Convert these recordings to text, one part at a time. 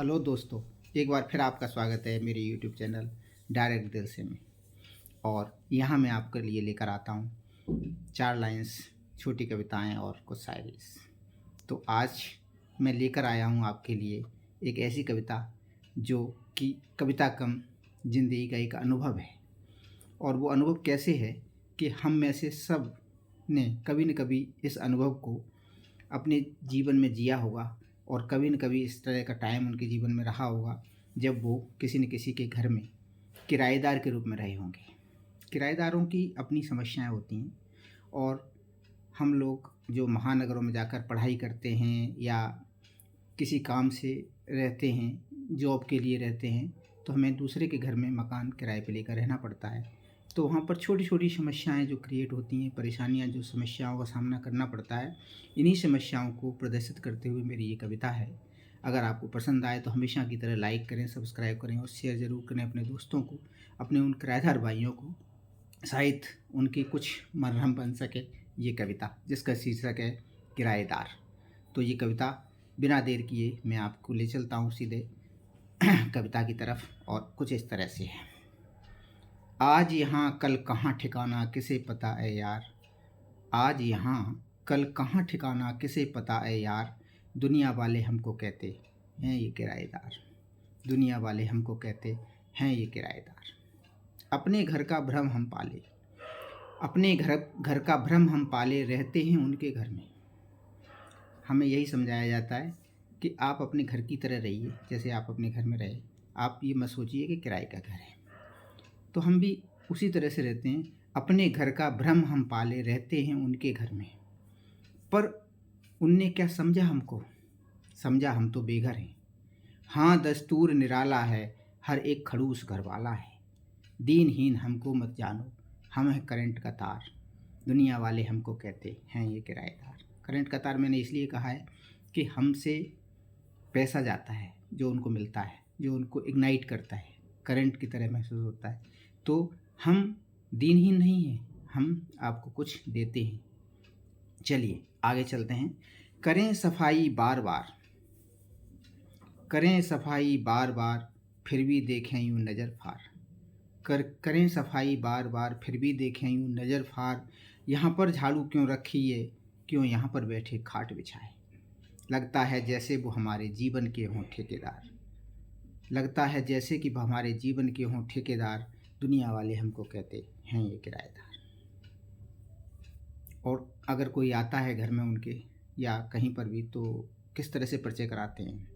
Hello दोस्तों, एक बार फिर आपका स्वागत है मेरे यूट्यूब चैनल डायरेक्ट दिल से में। और यहाँ मैं आपके लिए लेकर आता हूँ 4 लाइन्स छोटी कविताएं और कुछ शायरीज़। तो आज मैं लेकर आया हूँ आपके लिए एक ऐसी कविता जो कि कविता कम ज़िंदगी का एक अनुभव है। और वो अनुभव कैसे है कि हम में से सब ने कभी न कभी इस अनुभव को अपने जीवन में जिया होगा और कभी न कभी इस तरह का टाइम उनके जीवन में रहा होगा जब वो किसी न किसी के घर में किराएदार के रूप में रहे होंगे। किराएदारों की अपनी समस्याएं होती हैं और हम लोग जो महानगरों में जाकर पढ़ाई करते हैं या किसी काम से रहते हैं, जॉब के लिए रहते हैं, तो हमें दूसरे के घर में मकान किराए पे लेकर रहना पड़ता है। तो वहाँ पर छोटी छोटी समस्याएं जो क्रिएट होती हैं, परेशानियां, जो समस्याओं का सामना करना पड़ता है, इन्हीं समस्याओं को प्रदर्शित करते हुए मेरी ये कविता है। अगर आपको पसंद आए तो हमेशा की तरह लाइक करें, सब्सक्राइब करें और शेयर ज़रूर करें अपने दोस्तों को, अपने उन किराएदार भाइयों को। शायद उनकी कुछ मरहम बन सके ये कविता, जिसका शीर्षक है किराएदार। तो ये कविता बिना देर किए मैं आपको ले चलता हूँ सीधे कविता की तरफ और कुछ इस तरह से है। आज यहाँ कल कहाँ ठिकाना किसे पता है यार, आज यहाँ कल कहाँ ठिकाना किसे पता है यार, दुनिया वाले हमको कहते हैं ये किराएदार, दुनिया वाले हमको कहते हैं ये किराएदार। अपने घर का भ्रम हम पाले, अपने घर का भ्रम हम पाले, रहते हैं उनके घर में। हमें यही समझाया जाता है कि आप अपने घर की तरह रहिए, जैसे आप अपने घर में रहे। आप ये मत सोचिए कि किराए का घर है। तो हम भी उसी तरह से रहते हैं, अपने घर का भ्रम हम पाले, रहते हैं उनके घर में। पर उनने क्या समझा हमको, समझा हम तो बेघर हैं। हाँ दस्तूर निराला है, हर एक खड़ूस घर वाला है। दीनहीन हमको मत जानो, हम हैं करंट का तार, दुनिया वाले हमको कहते हैं ये किराएदार। करंट का तार मैंने इसलिए कहा है कि हमसे पैसा जाता है, जो उनको मिलता है, जो उनको इग्नाइट करता है, करंट की तरह महसूस होता है। तो हम दीनहीन नहीं हैं, हम आपको कुछ देते हैं। चलिए आगे चलते हैं। करें सफाई बार बार, करें सफाई बार बार, फिर भी देखें यूँ नज़र फार। करें सफाई बार बार, फिर भी देखें यूँ नज़र फार। यहाँ पर झाड़ू क्यों रखी है, क्यों यहाँ पर बैठे खाट बिछाए। लगता है जैसे वो हमारे जीवन के हों ठेकेदार, लगता है जैसे कि हमारे जीवन के हों ठेकेदार, दुनिया वाले हमको कहते हैं ये किराएदार। और अगर कोई आता है घर में उनके या कहीं पर भी, तो किस तरह से परिचय कराते हैं।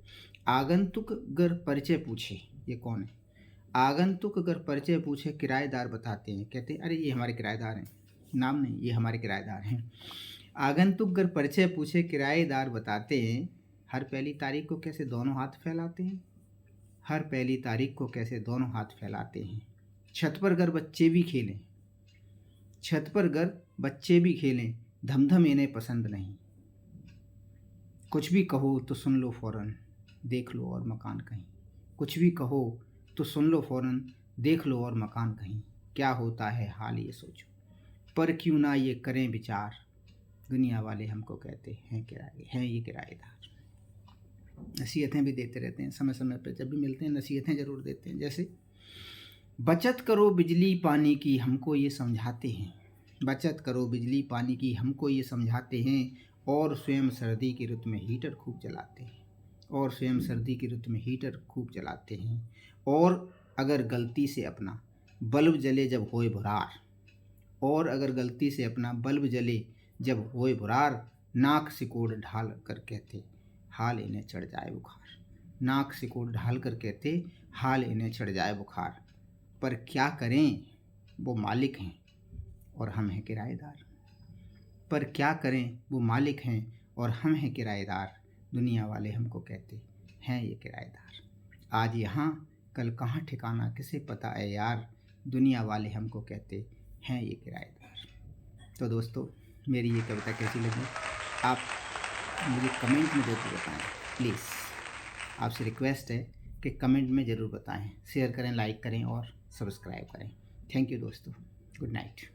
आगंतुक अगर परिचय पूछे ये कौन है, आगंतुक अगर परिचय पूछे किराएदार बताते हैं, कहते हैं अरे ये हमारे किराएदार हैं, नाम नहीं, ये हमारे किराएदार हैं। आगंतुक अगर परिचय पूछे किराएदार बताते हैं, हर पहली तारीख को कैसे दोनों हाथ फैलाते हैं, हर पहली तारीख को कैसे दोनों हाथ फैलाते हैं। छत पर अगर बच्चे भी खेलें, छत पर अगर बच्चे भी खेलें, धमधम इन्हें पसंद नहीं। कुछ भी कहो तो सुन लो फ़ौरन, देख लो और मकान कहीं। कुछ भी कहो तो सुन लो फ़ौरन, देख लो और मकान कहीं। क्या होता है हाल ये सोचो, पर क्यों ना ये करें विचार, दुनिया वाले हमको कहते हैं ये किराएदार। नसीहतें भी देते रहते हैं समय समय पर, जब भी मिलते हैं नसीहतें ज़रूर देते हैं। जैसे बचत करो बिजली पानी की हमको ये समझाते हैं, बचत करो बिजली पानी की हमको ये समझाते हैं, और स्वयं सर्दी की ऋतु में हीटर खूब जलाते हैं, और स्वयं सर्दी की ऋतु में हीटर खूब जलाते हैं। और अगर गलती से अपना बल्ब जले जब होए भुरार, और अगर गलती से अपना बल्ब जले जब होए भुरार, नाक सिकोड़ ढाल कर कहते हाल इन्हें चढ़ जाए बुखार। नाक सिकोड़ ढाल कर कहते हाल इन्हें चढ़ जाए बुखार। पर क्या करें वो मालिक हैं और हम हैं किराएदार, पर क्या करें वो मालिक हैं और हम हैं किराएदार, दुनिया वाले हमको कहते हैं ये किराएदार। आज यहाँ कल कहाँ ठिकाना किसे पता है यार, दुनिया वाले हमको कहते हैं ये किराएदार। तो दोस्तों, मेरी ये कविता कैसी लगी आप मुझे कमेंट में ज़रूर बताएं प्लीज़। आपसे रिक्वेस्ट है कि कमेंट में ज़रूर बताएं, शेयर करें, लाइक करें और सब्सक्राइब करें। थैंक यू दोस्तों, गुड नाइट।